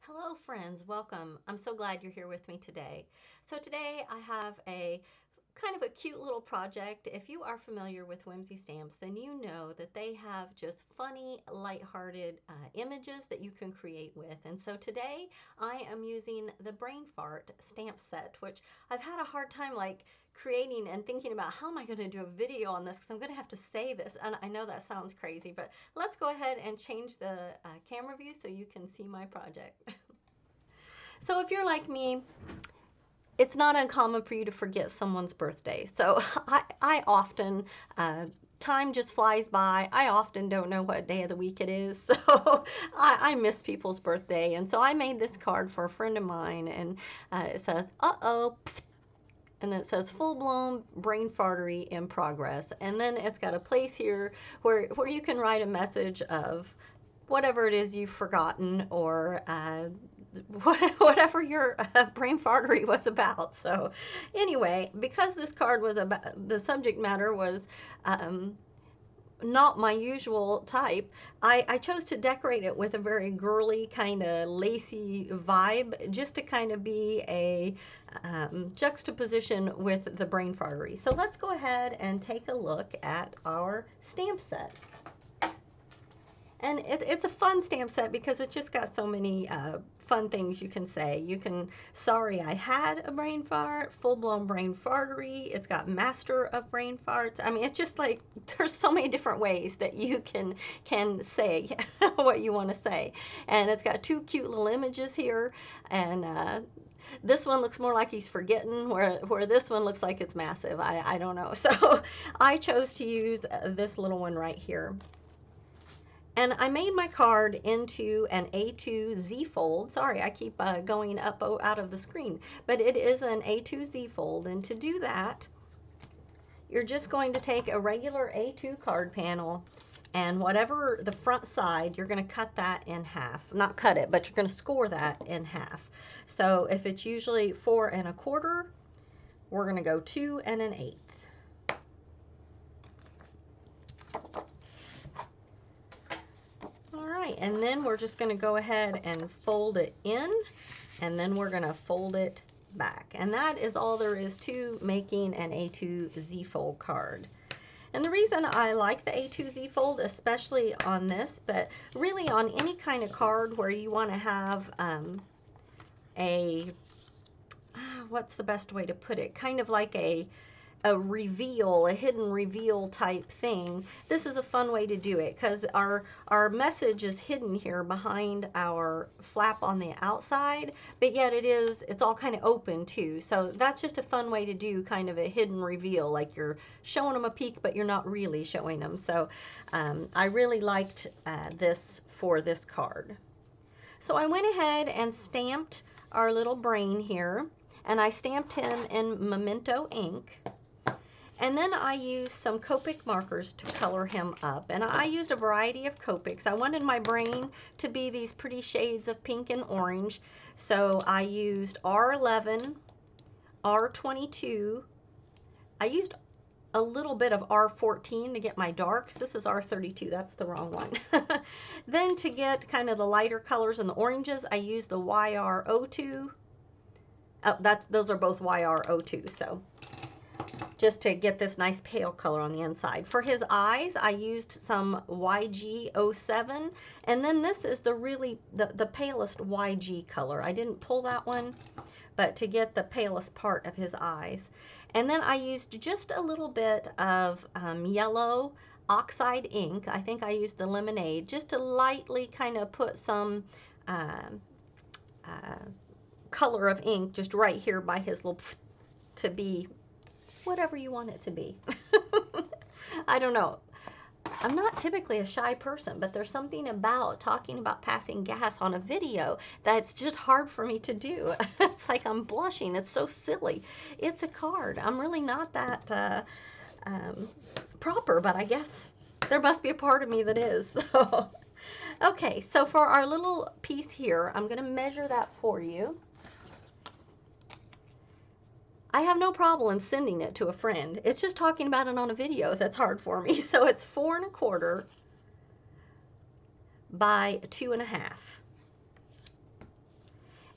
Hello friends, welcome. I'm so glad you're here with me today. So today I have a kind of a cute little project. If you are familiar with Whimsy stamps, then you know that they have just funny, lighthearted images that you can create with. And so today I am using the Brain Fart stamp set, which I've had a hard time creating and thinking about how am I going to do a video on this because I'm going to have to say this. And I know that sounds crazy, but let's go ahead and change the camera view so you can see my project. So if you're like me, it's not uncommon for you to forget someone's birthday. So I often, time just flies by. I often don't know what day of the week it is. So I miss people's birthday. And so I made this card for a friend of mine, and it says, uh-oh, and it says full-blown brain fartery in progress. And then it's got a place here where you can write a message of whatever it is you've forgotten, or whatever your brain fartery was about. So anyway, because this card was about, the subject matter was not my usual type, I chose to decorate it with a very girly kind of lacy vibe, just to kind of be a juxtaposition with the brain fartery. So let's go ahead and take a look at our stamp set. And it's a fun stamp set because it's just got so many fun things you can say. You can, sorry I had a brain fart, full-blown brain fartery. It's got master of brain farts. I mean, it's just like, there's so many different ways that you can say what you want to say. And it's got two cute little images here. And this one looks more like he's forgetting, where this one looks like it's massive. I don't know. So I chose to use this little one right here. And I made my card into an A2 Z fold. Sorry, I keep going up out of the screen. But it is an A2 Z fold. And to do that, you're just going to take a regular A2 card panel, and whatever the front side, you're going to cut that in half. Not cut it, but you're going to score that in half. So if it's usually 4 1/4, we're going to go 2 1/8. And then we're just going to go ahead and fold it in, and then we're going to fold it back. And that is all there is to making an A2 Z fold card. And the reason I like the A2 Z fold, especially on this, but really on any kind of card where you want to have what's the best way to put it? Kind of like a reveal, a hidden reveal type thing. This is a fun way to do it because our message is hidden here behind our flap on the outside, but yet it's all kind of open too. So that's just a fun way to do kind of a hidden reveal, like you're showing them a peek, but you're not really showing them. So I really liked this for this card. So I went ahead and stamped our little brain here, and I stamped him in Memento ink. And then I used some Copic markers to color him up. And I used a variety of Copics. I wanted my brain to be these pretty shades of pink and orange. So I used R11, R22. I used a little bit of R14 to get my darks. This is R32, that's the wrong one. Then to get kind of the lighter colors and the oranges, I used the YR02. Oh, those are both YR02, so just to get this nice pale color on the inside. For his eyes, I used some YG07, and then this is the palest YG color. I didn't pull that one, but to get the palest part of his eyes. And then I used just a little bit of yellow oxide ink. I think I used the Lemonade, just to lightly kind of put some color of ink just right here by his little, to be whatever you want it to be. I don't know. I'm not typically a shy person, but there's something about talking about passing gas on a video that's just hard for me to do. It's like I'm blushing. It's so silly. It's a card. I'm really not that proper, but I guess there must be a part of me that is. So, okay, so for our little piece here, I'm going to measure that for you. I have no problem sending it to a friend. It's just talking about it on a video that's hard for me. So it's 4 1/4 by 2 1/2.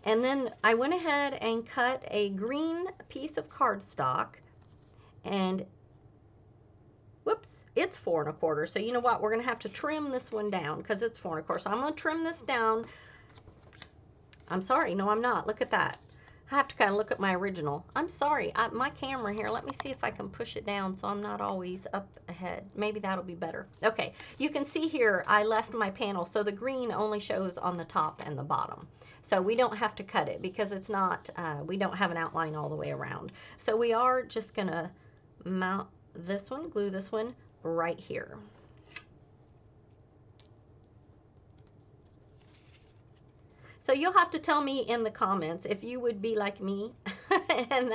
And then I went ahead and cut a green piece of cardstock, and whoops, it's 4 1/4. So you know what? We're going to have to trim this one down because it's 4 1/4. So I'm going to trim this down. I'm sorry. No, I'm not. Look at that. I have to kind of look at my original. I'm sorry. My camera here, let me see if I can push it down so I'm not always up ahead. Maybe that'll be better. Okay, you can see here I left my panel so the green only shows on the top and the bottom. So we don't have to cut it because it's not, we don't have an outline all the way around. So we are just going to mount this one, glue this one right here. So you'll have to tell me in the comments if you would be like me and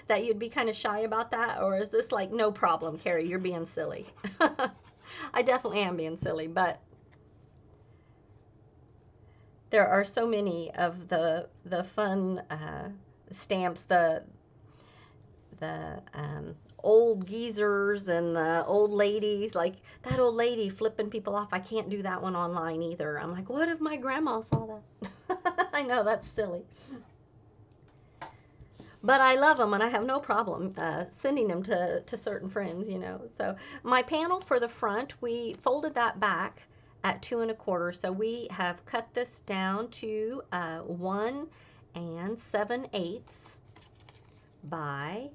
that you'd be kind of shy about that, or is this like no problem, Carrie, you're being silly. I definitely am being silly, but there are so many of the fun stamps, the old geezers and the old ladies, like that old lady flipping people off. I can't do that one online either. I'm like, what if my grandma saw that? I know, that's silly. But I love them, and I have no problem sending them to certain friends, you know. So my panel for the front, we folded that back at 2 1/4. So we have cut this down to 1 7/8 by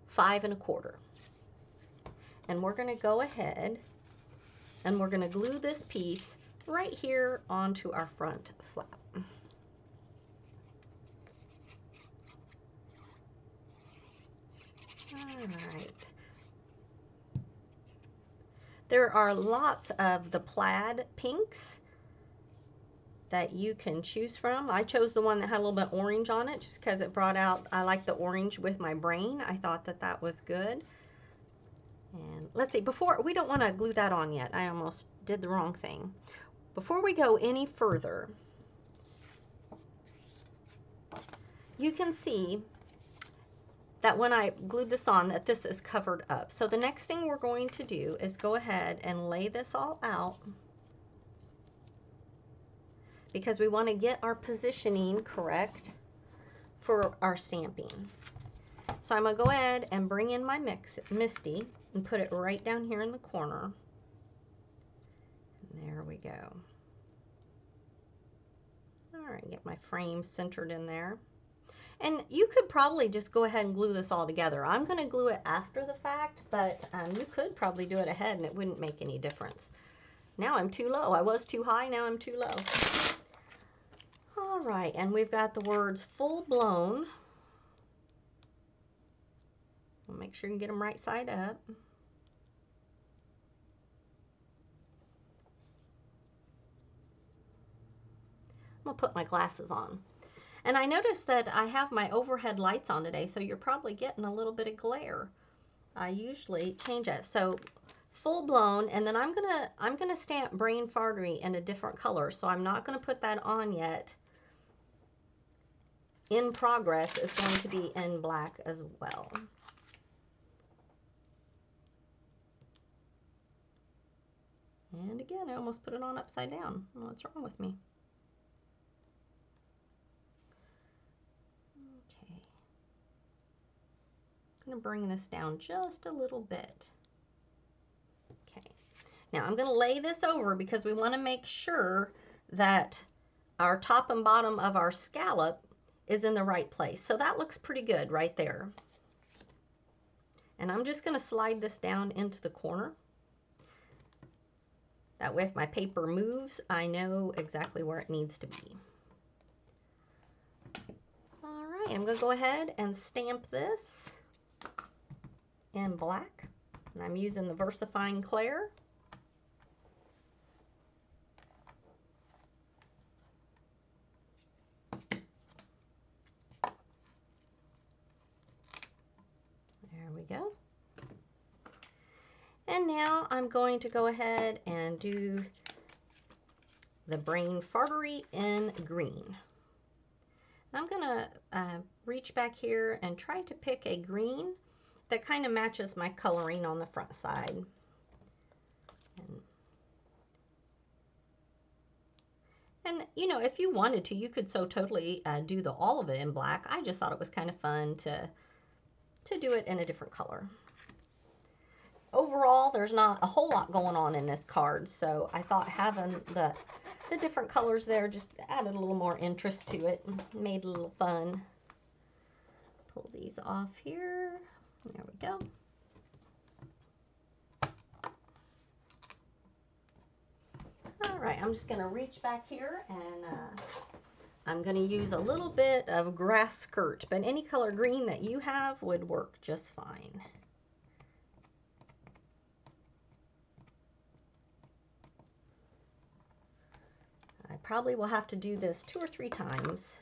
5 1/4. And we're going to go ahead and we're going to glue this piece right here onto our front flap. All right. There are lots of the plaid pinks that you can choose from. I chose the one that had a little bit orange on it just because it brought out, I like the orange with my brain. I thought that that was good. And let's see, before, we don't want to glue that on yet. I almost did the wrong thing. Before we go any further, you can see that when I glued this on, that this is covered up. So the next thing we're going to do is go ahead and lay this all out, because we want to get our positioning correct for our stamping. So I'm going to go ahead and bring in my Misty and put it right down here in the corner. And there we go. All right, get my frame centered in there. And you could probably just go ahead and glue this all together. I'm going to glue it after the fact, but you could probably do it ahead and it wouldn't make any difference. Now I'm too low. I was too high, now I'm too low. All right, and we've got the words full blown. We'll make sure you can get them right side up. I'm going to put my glasses on. And I noticed that I have my overhead lights on today, so you're probably getting a little bit of glare. I usually change that. So full blown, and then I'm gonna stamp Brain Fartery in a different color, so I'm not gonna put that on yet. In Progress is going to be in black as well. And again, I almost put it on upside down. What's wrong with me? Okay. I'm going to bring this down just a little bit. Okay. Now I'm going to lay this over because we want to make sure that our top and bottom of our scallop is in the right place. So that looks pretty good right there. And I'm just going to slide this down into the corner. That way if my paper moves, I know exactly where it needs to be. All right, I'm going to go ahead and stamp this in black. And I'm using the VersaFine Clair. There we go. And now I'm going to go ahead and do the Brain Fartery in green. I'm going to reach back here and try to pick a green that kind of matches my coloring on the front side. And you know, if you wanted to, you could so totally do all of it in black. I just thought it was kind of fun to do it in a different color. Overall, there's not a whole lot going on in this card, so I thought having the different colors there just added a little more interest to it, made it a little fun. Pull these off here. There we go. All right, I'm just going to reach back here and I'm going to use a little bit of grass skirt, but any color green that you have would work just fine. I probably will have to do this 2 or 3 times.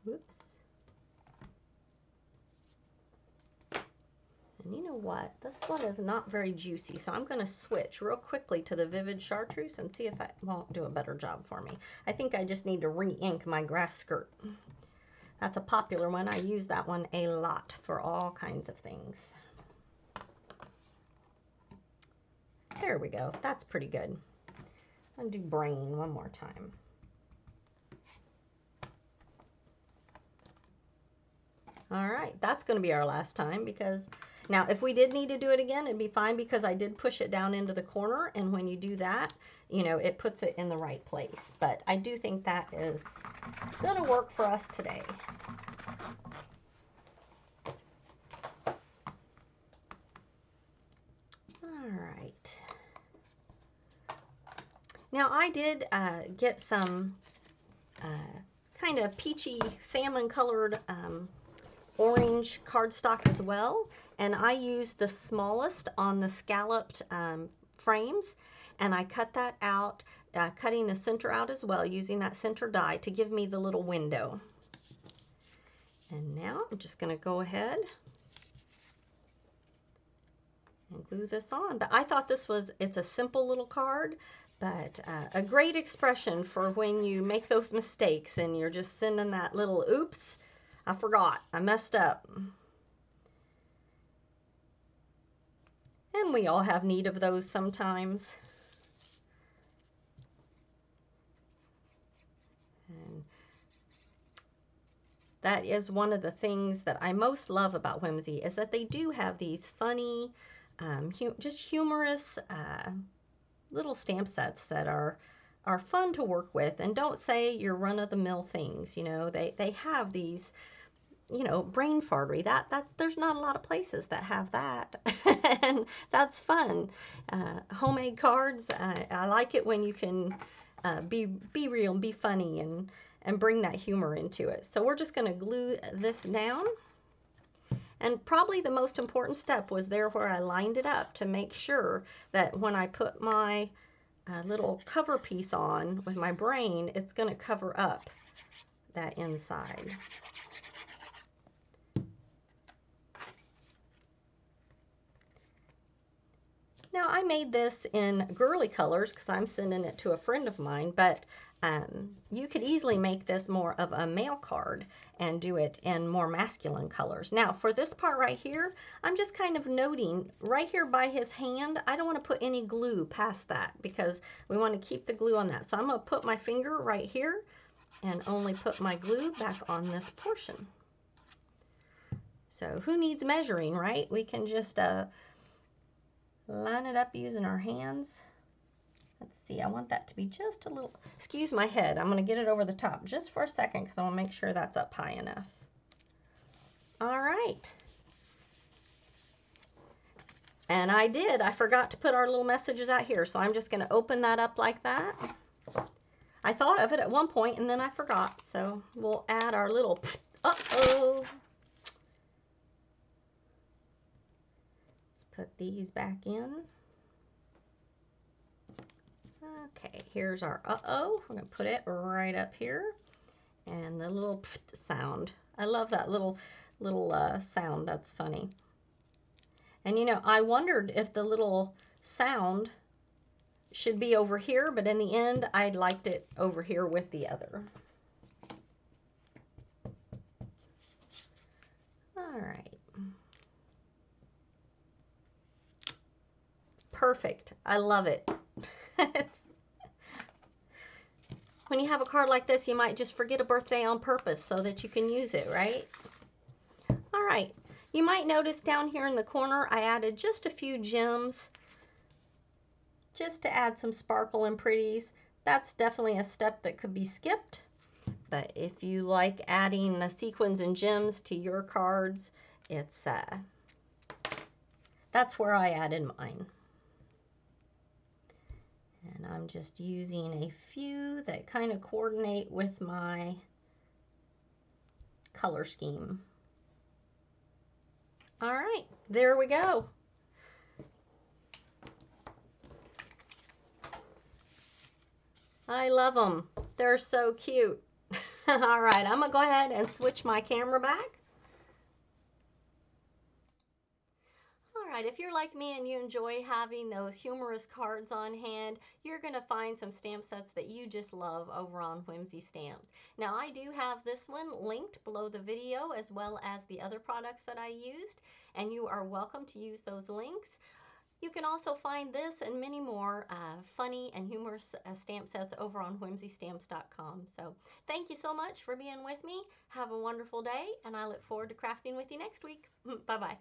Whoops. And you know what? This one is not very juicy, so I'm going to switch real quickly to the Vivid Chartreuse and see if it won't do a better job for me. I think I just need to re-ink my grass skirt. That's a popular one. I use that one a lot for all kinds of things. There we go. That's pretty good. I'm going to do Brain one more time. All right, that's going to be our last time, because now if we did need to do it again, it'd be fine because I did push it down into the corner, and when you do that, you know, it puts it in the right place. But I do think that is going to work for us today. All right. Now I did get some kind of peachy salmon colored orange cardstock as well, and I used the smallest on the scalloped frames, and I cut that out, cutting the center out as well, using that center die to give me the little window. And now I'm just going to go ahead and glue this on. But I thought it's a simple little card, but a great expression for when you make those mistakes and you're just sending that little oops, I forgot, I messed up. And we all have need of those sometimes. And that is one of the things that I most love about Whimsy, is that they do have these funny, just humorous little stamp sets that are fun to work with and don't say your run-of-the-mill things. You know, they have these, you know, brain fartery. There's not a lot of places that have that, and that's fun. Homemade cards. I like it when you can be real and be funny and bring that humor into it. So we're just going to glue this down. And probably the most important step was there where I lined it up to make sure that when I put my little cover piece on with my brain, it's going to cover up that inside. Now I made this in girly colors because I'm sending it to a friend of mine, but you could easily make this more of a male card and do it in more masculine colors. Now for this part right here, I'm just kind of noting right here by his hand, I don't want to put any glue past that because we want to keep the glue on that. So I'm going to put my finger right here and only put my glue back on this portion. So who needs measuring, right? We can just line it up using our hands. Let's see, I want that to be just a little, excuse my head, I'm going to get it over the top just for a second because I want to make sure that's up high enough. All right. And I forgot to put our little messages out here, so I'm just going to open that up like that. I thought of it at one point and then I forgot, so we'll add our little, uh-oh. Let's put these back in. Okay, here's our uh-oh. We're going to put it right up here. And the little sound. I love that little sound. That's funny. And you know, I wondered if the little sound should be over here, but in the end, I liked it over here with the other. All right. Perfect. I love it. When you have a card like this, you might just forget a birthday on purpose so that you can use it, right? All right. You might notice down here in the corner, I added just a few gems just to add some sparkle and pretties. That's definitely a step that could be skipped. But if you like adding the sequins and gems to your cards, that's where I added mine. And I'm just using a few that kind of coordinate with my color scheme. All right, there we go. I love them. They're so cute. All right, I'm gonna go ahead and switch my camera back. All right, if you're like me and you enjoy having those humorous cards on hand, you're going to find some stamp sets that you just love over on Whimsy Stamps. Now, I do have this one linked below the video as well as the other products that I used, and you are welcome to use those links. You can also find this and many more funny and humorous stamp sets over on whimsystamps.com. So thank you so much for being with me. Have a wonderful day, and I look forward to crafting with you next week. Bye-bye.